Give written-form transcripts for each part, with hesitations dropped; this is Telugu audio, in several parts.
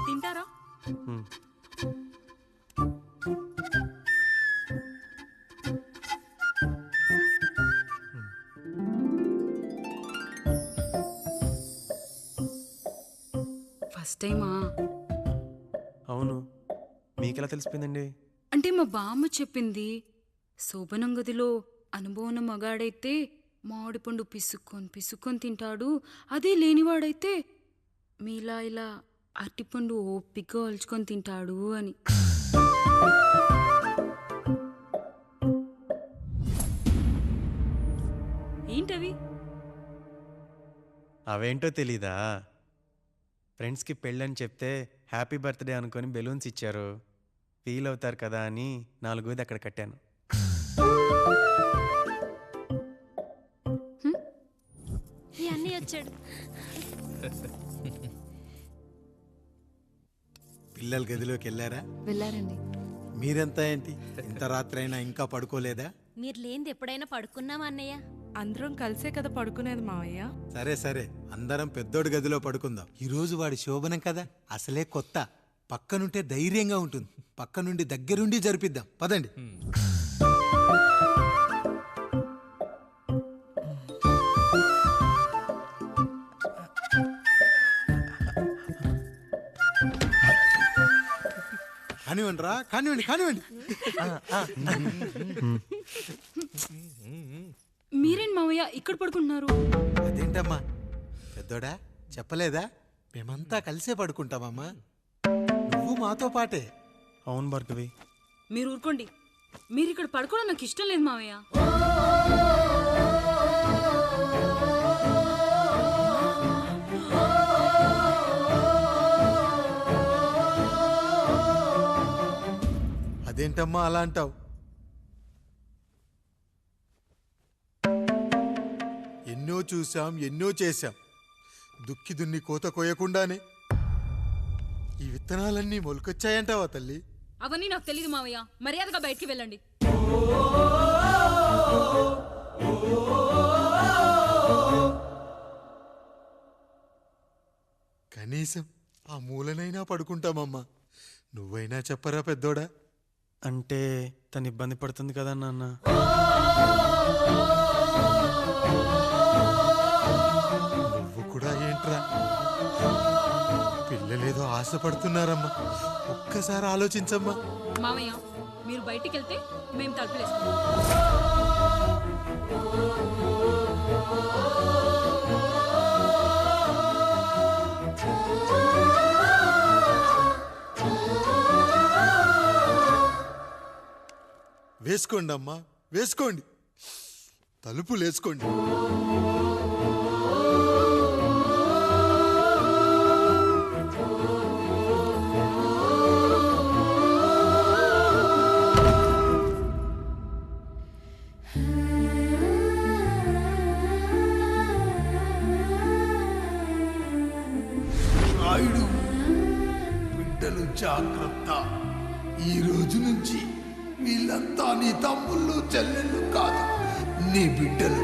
తింటారా? ఫస్ట్ టైమా? అవును, మీకెలా తెలిసిపోయిందండి? అంటే మా బామ్మ చెప్పింది. శోభనం గదిలో అనుభవం మగాడైతే మామిడిపండు పిసుక్కొని తింటాడు, అదే లేనివాడైతే మీలా ఇలా అరటిపండు ఓపిగ్గా ఒలుచుకొని తింటాడు అని. ఏంటవి? అవేంటో తెలీదా? ఫ్రెండ్స్కి పెళ్ళని చెప్తే హ్యాపీ బర్త్డే అనుకొని బెలూన్స్ ఇచ్చారు, ఫీల్ అవుతారు కదా అని 4 అక్కడ కట్టాను. అన్నీ వచ్చాడు. పిల్లల గదిలోకి వెళ్ళారా? వెళ్ళారండి. మీరెంత ఏంటి ఇంత రాత్రి అయినా ఇంకా పడుకోలేదా? మీరు లేనిది ఎప్పుడైనా పడుకున్నామా అన్నయ్య? అందరం కలిసే కదా పడుకునేది మావయ్య. సరే సరే, అందరం పెద్దోడి గదిలో పడుకుందాం. ఈ రోజు వాడి శోభనం కదా, అసలే కొత్త. పక్కనుంటే ధైర్యంగా ఉంటుంది, పక్క నుండి దగ్గరుండి జరిపిద్దాం. పదండి. కానివ్వండి రా, కానివ్వండి కానివ్వండి. మీరేం మావయ్య ఇక్కడ పడుకుంటున్నారు? అదేంటమ్మా పెద్దోడా, చెప్పలేదా? మేమంతా కలిసే పడుకుంటామమ్మా, నువ్వు మాతో పాటే. అవును భార్గవి. మీరు ఊరుకోండి. మీరు ఇక్కడ పడుకోవడం నాకు ఇష్టం లేదు మావయ్య. అదేంటమ్మా అలా అంటావు? ఎన్నో చూశాం, ఎన్నో చేశాం. దుక్కి దున్ని కోత కోయకుండానే ఈ విత్తనాలన్నీ మొలకొచ్చాయంటావా తల్లి? అవన్నీ నాకు తెలీదు మావయ్య, మర్యాదగా బయటికి వెళ్ళండి. కనీసం ఆ మూలనైనా పడుకుంటామమ్మా. నువ్వైనా చెప్పరా పెద్దోడా? అంటే తను ఇబ్బంది పడుతుంది కదా నాన్న. నువ్వు కూడా ఏంట్రా, పిల్లలేదో ఆశపడుతున్నారమ్మా. ఒక్కసారి ఆలోచించమ్మా. మావయ్య మీరు బయటికి వెళ్తే మేము తలుపులేస్తాం. వేసుకోండి అమ్మా, వేసుకోండి, తలుపులు వేసుకోండి. రాయుడు, బిడ్డలు జాగ్రత్త. ఈ రోజు నుంచి వీళ్ళంతా నీ తమ్ముళ్ళు చెల్లెళ్ళు కాదు, నీ బిడ్డలు.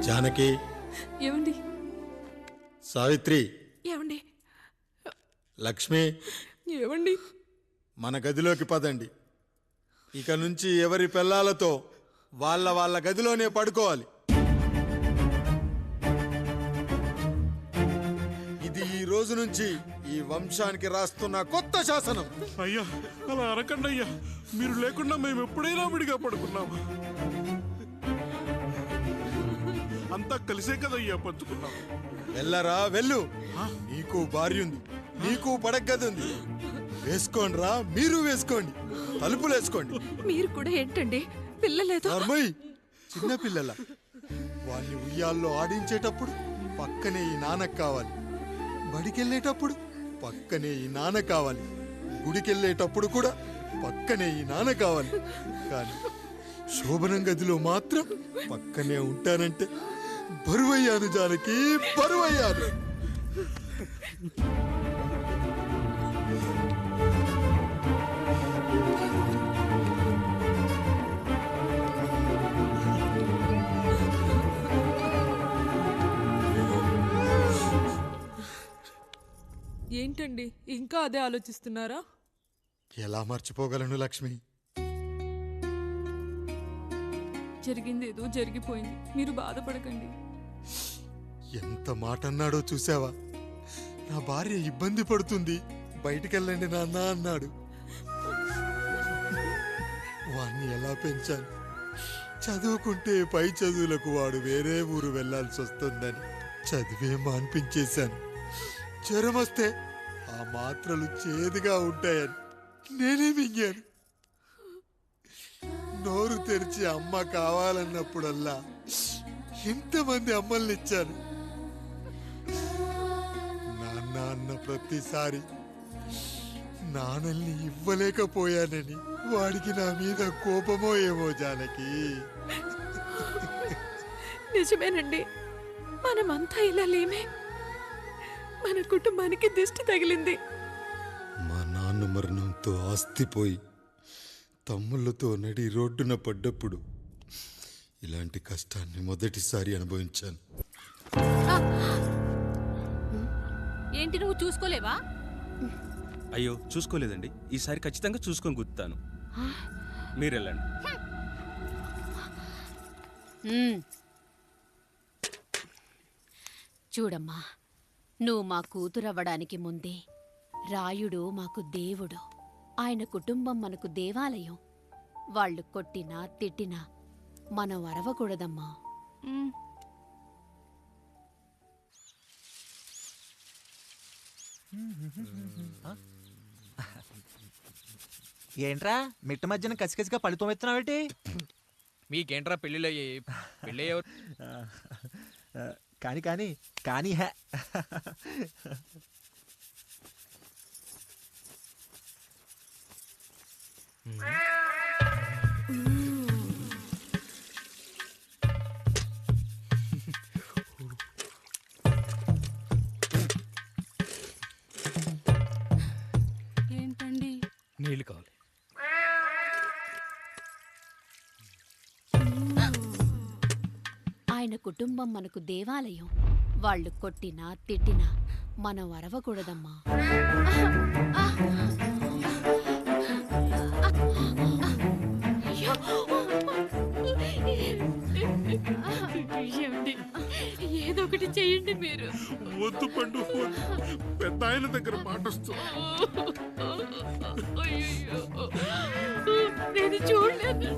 జానకి, ఏమండి? సావిత్రి, ఏమండి? లక్ష్మి, ఏమండి? మన గదిలోకి పదండి. ఇక నుంచి ఎవరి పిల్లలతో వాళ్ళ వాళ్ళ గదిలోనే పడుకోవాలి. ఇది ఈ రోజు నుంచి ఈ వంశానికి రాస్తున్న కొత్త శాసనం. అయ్యా అలా అనకండి అయ్యా, మీరు లేకుండా మేము ఎప్పుడైనా విడిగా పడుకున్నాము. అంతా కలిసే కదయ్యా పంచుకున్నాం. వెళ్ళరా వెళ్ళు, నీకు భార్య ఉంది, నీకు పడగది ఉంది. వేసుకోండి రా, మీరు వేసుకోండి, తలుపులు వేసుకోండి. మీరు కూడా ఏంటండి, పిల్లలేదు? చిన్న పిల్లల వాళ్ళని ఉయ్యాల్లో ఆడించేటప్పుడు పక్కనే ఈ నాన్న కావాలి, బడికెళ్ళేటప్పుడు పక్కనే ఈ నాన్న కావాలి, గుడికెళ్ళేటప్పుడు కూడా పక్కనే ఈ నాన్న కావాలి. కానీ శోభనం గదిలో మాత్రం పక్కనే ఉంటానంటే బరువయ్యాను జానకి, బరువయ్యాను. ఏంటండి ఇంకా అదే ఆలోచిస్తున్నారా? ఎలా మర్చిపోగలను లక్ష్మి? జరిగింది ఏదో జరిగిపోయింది, మీరు బాధపడకండి. ఎంత మాట అన్నాడో చూసావా? నా భార్య ఇబ్బంది పడుతుంది, బయటికెళ్ళండి నాన్న అన్నాడు. వాణ్ణి ఎలా పెంచాను? చదువుకుంటే పై చదువులకు వాడు వేరే ఊరు వెళ్లాల్సి వస్తుందని చదివే మాన్పించేశాను. జ్వరం వస్తే ఆ మాత్రలు చేదుగా ఉంటాయని నేనే మింగాను. నోరు తెరిచి అమ్మ కావాలన్నప్పుడల్లా ఎంతమంది అమ్మల్ని ఇచ్చాను. నాన్న అన్న ప్రతిసారి నాన్నల్ని ఇవ్వలేకపోయానని వాడికి నా మీద కోపమో ఏమో జానకి. నిజమేనండి, మనమంతా ఇలా లేమే. మన కుటుంబానికి దిష్టి తగిలింది. మా నాన్న మరణంతో ఆస్తిపోయి తమ్ముళ్ళతో నడి రోడ్డున పడ్డప్పుడు ఇలాంటి కష్టాన్ని మొదటిసారి అనుభవించాను. ఏంటి నువ్వు చూసుకోలేవా? అయ్యో చూసుకోలేదండి, ఈసారి ఖచ్చితంగా చూసుకొని గుర్తాను. మీరు వెళ్ళండి. చూడమ్మా, నువ్వు మా కూతురవ్వడానికి ముందే రాయుడు మాకు దేవుడు. ఆయన కుటుంబం మనకు దేవాలయం. వాళ్ళు కొట్టినా తిట్టినా మనం అరవకూడదమ్మా. ఏంట్రా మిట్ట మధ్యన కసికసిగా పడుతోమెత్తున్నావేంటి? మీకేంట్రా పెళ్ళిళ్ళయ్యాయి? పెళ్ళి కానీ కానీ కానీ హే ఏంటండి? నీళ్ళు కావాలి. ఆయన కుటుంబం మనకు దేవాలయం. వాళ్ళు కొట్టినా తిట్టినా మనం అరవకూడదమ్మా. ఏదో ఒకటి చెయ్యండి మీరు. వద్దు పండు, పెద్ద ఆయన దగ్గర మాటొస్తూ. నేను చూడలేదు.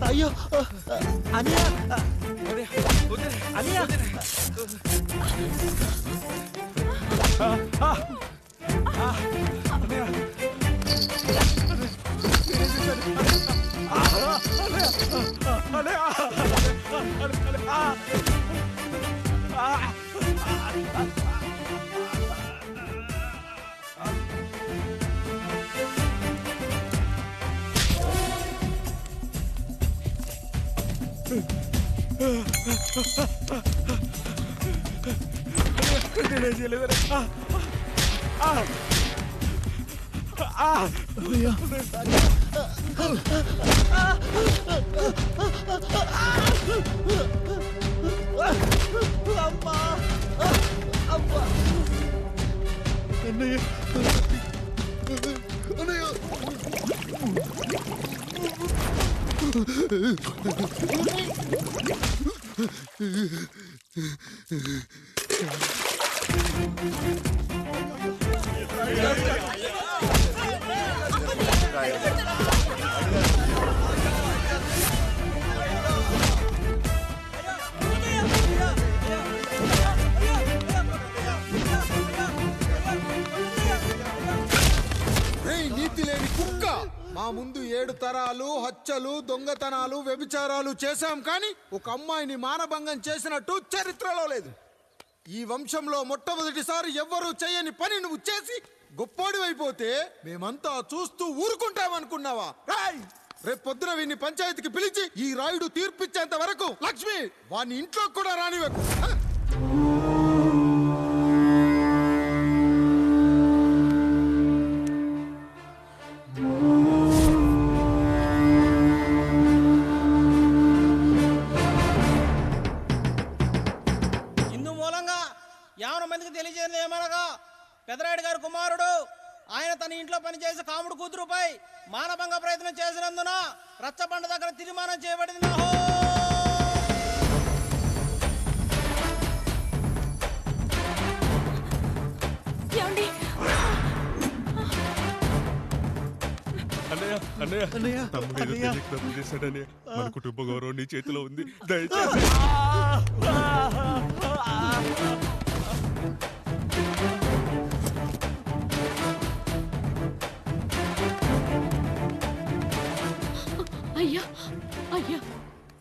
అయ్యో అనియా అనియా నీతి లేని కుక్క, మా ముందు 7 తరాలు హత్యలు, దొంగతనాలు, వ్యభిచారాలు చేశాం, కానీ ఒక అమ్మాయిని మానభంగం చేసినట్టు చరిత్రలో లేదు. ఈ వంశంలో మొట్టమొదటిసారి ఎవ్వరూ చేయని పని నువ్వు చేసి గొప్పోడివైపోతే మేమంతా చూస్తూ ఊరుకుంటామనుకున్నావా? రాయ్ రేపు పొద్దున వీడిని పంచాయతీకి పిలిచి ఈ రాయుడు తీర్పిచ్చేంత వరకు లక్ష్మి వాడిని ఇంట్లో కూడా రానివ్వకు. ఇందు మూలంగా 50 మందికి తెలియజేయడం ఏమనగా పెదరాయుడు గారి కుమారుడు ఆయన తన ఇంట్లో పనిచేసే కాముడు కూతురుపై మానభంగ ప్రయత్నం చేసినందున రచ్చబండ దగ్గర తీర్మానం చేయబడింది. ఏమండి అన్నయ్య అన్నయ్య అన్నయ్య, తమ్ముడు ఏదో అన్నయ్య. తెలియక తప్పు చేశాడన్నయ్య. మన కుటుంబ గౌరవం నీ చేతిలో ఉంది, దయచేసి. అయ్యా అయ్యా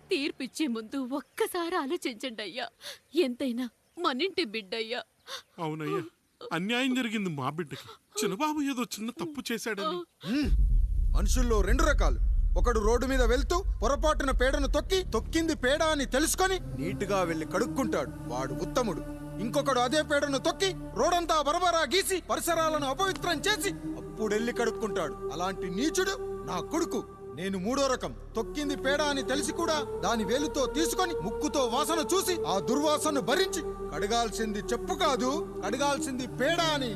తీర్పిచ్చే ముందు ఒక్కసారి ఆలోచించండి అయ్యా. ఎంతైనా మనింటి బిడ్డయ్యా. అవునయ్యా, అన్యాయం జరిగింది మా బిడ్డకి. చిన్నబాబు ఏదో చిన్న తప్పు చేశాడని. మనుషుల్లో 2 రకాలు. ఒకడు రోడ్డు మీద వెళ్తూ పొరపాటున పేడను తొక్కింది పేడ అని తెలుసుకొని నీటుగా వెళ్లి కడుక్కుంటాడు, వాడు ఉత్తముడు. ఇంకొకడు అదే పేడను తొక్కి రోడంతా బరబరా గీసి పరిసరాలను అపవిత్రం చేసి అప్పుడెళ్ళి కడుక్కుంటాడు. అలాంటి నీచుడు నా కొడుకు. నేను 3వ రకం. తొక్కింది పేడ అని తెలిసి కూడా దాని వేలుతో తీసుకొని ముక్కుతో వాసన చూసి ఆ దుర్వాసనను భరించి కడగాల్సింది చెప్పు కాదు, కడగాల్సింది పేడ అని